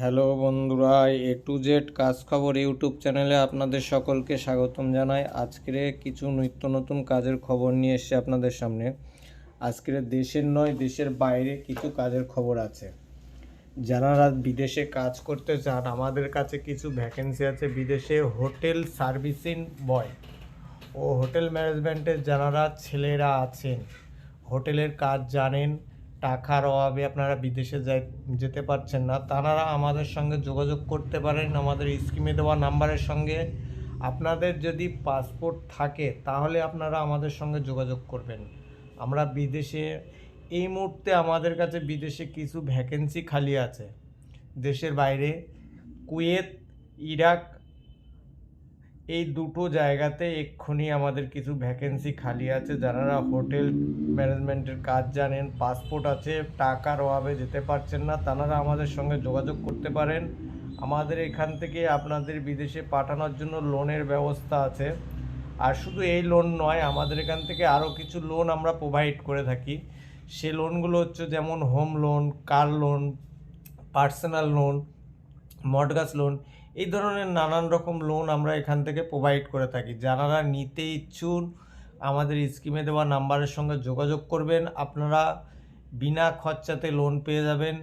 Hello বন্ধুরা, এ to Z কাজ খবর ইউটিউব চ্যানেলে আপনাদের সকলকে স্বাগতম জানাই। আজকের কিছু নিত্য নতুন কাজের খবর নিয়ে এসেছি আপনাদের সামনে। আজকের দেশের নয়, দেশের বাইরে কিছু কাজের খবর আছে। যারা বিদেশে কাজ করতে চান, আমাদের কাছে কিছু ভ্যাকেন্সি আছে বিদেশে। হোটেল সার্ভিসিং বয় ও হোটেল ম্যানেজমেন্টের যারা ছেলেরা আছেন, হোটেলের কাজ জানেন, টাকার অভাবে আপনারা বিদেশে যেতে পারছেন না, তারা আমাদের সঙ্গে যোগাযোগ করতে পারেন আমাদের স্ক্রিনে দেওয়া নাম্বারের সঙ্গে। আপনাদের যদি পাসপোর্ট থাকে তাহলে আপনারা আমাদের সঙ্গে যোগাযোগ করবেন। আমরা বিদেশে এই মুহূর্তে আমাদের কাছে বিদেশে কিছু ভ্যাকেন্সি খালি আছে। দেশের বাইরে কুয়েত, ইরাক, এই দুটো জায়গাতে এক্ষুনি আমাদের কিছু ভ্যাকেন্সি খালি আছে। যারা হোটেল ম্যানেজমেন্টের কাজ জানেন, পাসপোর্ট আছে, টাকার অভাবে যেতে পারছেন না, তারা আমাদের সঙ্গে যোগাযোগ করতে পারেন। আমাদের এখান থেকে আপনাদের বিদেশে পাঠানোর জন্য লোনের ব্যবস্থা আছে। আর শুধু এই লোন নয়, আমাদের এখান থেকে আরও কিছু লোন আমরা প্রোভাইড করে থাকি। সে লোনগুলো হচ্ছে যেমন home loan, car loan, personal loan, mortgage loan, এই ধরনের নানান রকম লোন আমরা এখান থেকে প্রোভাইড করে থাকি। যারা নিতে ইচ্ছুক আমাদের স্কিমে দেওয়া নাম্বারের সঙ্গে যোগাযোগ করবেন, আপনারা বিনা খরচাতে লোন পেয়ে যাবেন।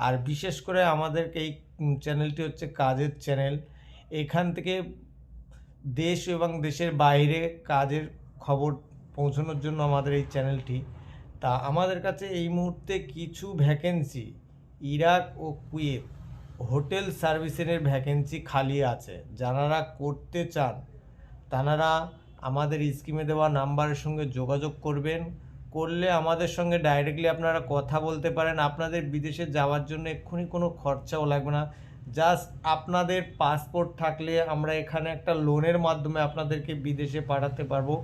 আর বিশেষ করে আমাদেরকে এই চ্যানেলটি হচ্ছে কাজের চ্যানেল। এখান থেকে দেশ এবং দেশের বাইরে কাজের খবর পৌঁছানোর জন্য আমাদের এই চ্যানেলটি। তা আমাদের কাছে এই মুহূর্তে কিছু ভ্যাকেন্সি ইরাক ও কুয়েত হোটেল সার্ভিসের ভ্যাকেন্সি খালি আছে। যারা করতে চান তারা আমাদের স্কিমে দেওয়া নাম্বারের সঙ্গে যোগাযোগ করবেন। করলে আমাদের সঙ্গে ডাইরেক্টলি আপনারা কথা বলতে পারেন। আপনাদের বিদেশে যাওয়ার জন্য এক্ষুনি কোনো খরচাও লাগবে না। জাস্ট আপনাদের পাসপোর্ট থাকলে আমরা এখানে একটা লোনের মাধ্যমে আপনাদেরকে বিদেশে পাঠাতে পারবো।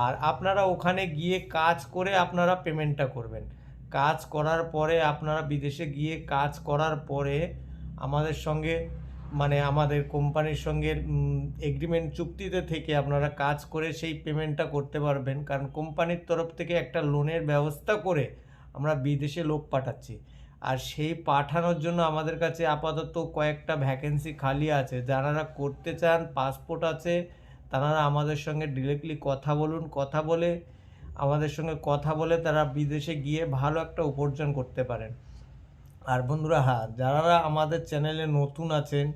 আর আপনারা ওখানে গিয়ে কাজ করে আপনারা পেমেন্টটা করবেন। কাজ করার পরে আপনারা বিদেশে গিয়ে কাজ করার পরে আমাদের সঙ্গে আমাদের কোম্পানির সঙ্গে এগ্রিমেন্ট চুক্তিতে থেকে আপনারা কাজ করে সেই পেমেন্টটা করতে পারবেন। কারণ কোম্পানির তরফ থেকে একটা লোনের ব্যবস্থা করে আমরা বিদেশে লোক পাঠাচ্ছি। আর সেই পাঠানোর জন্য আমাদের কাছে আপাতত কয়েকটা ভ্যাকেন্সি খালি আছে। যারা করতে চান, পাসপোর্ট আছে, তারা আমাদের সঙ্গে ডিরেক্টলি কথা বলুন। আমাদের সঙ্গে কথা বলে তারা বিদেশে গিয়ে ভালো একটা উপার্জন করতে পারেন। আর বন্ধুরা, হ্যাঁ, যারা আমাদের চ্যানেলে নতুন আছেন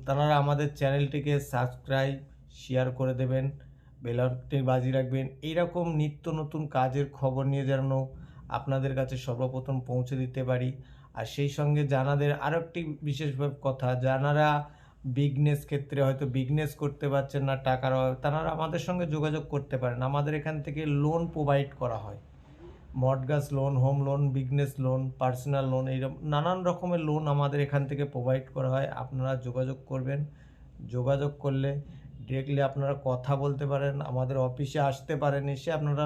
তারা আমাদের চ্যানেলটিকে সাবস্ক্রাইব, শেয়ার করে দেবেন, বেল আইকনটি বাজিয়ে রাখবেন। এইরকম নিত্য নতুন কাজের খবর নিয়ে যেন আপনাদের কাছে সর্বপ্রথম পৌঁছে দিতে পারি। আর সেই সঙ্গে জানাদের আরও একটি বিশেষভাবে কথা, যারা বিজনেস ক্ষেত্রে হয়তো বিজনেস করতে পারছেন না, টাকার অভাবে, তারা আমাদের সঙ্গে যোগাযোগ করতে পারেন। আমাদের এখান থেকে লোন প্রোভাইড করা হয়। Mortgage loan, home loan, business loan, personal loan, এইরকম নানান রকমের লোন আমাদের এখান থেকে প্রোভাইড করা হয়। আপনারা যোগাযোগ করবেন। যোগাযোগ করলে ডিরেক্টলি আপনারা কথা বলতে পারেন, আমাদের অফিসে আসতে পারেন, এসে আপনারা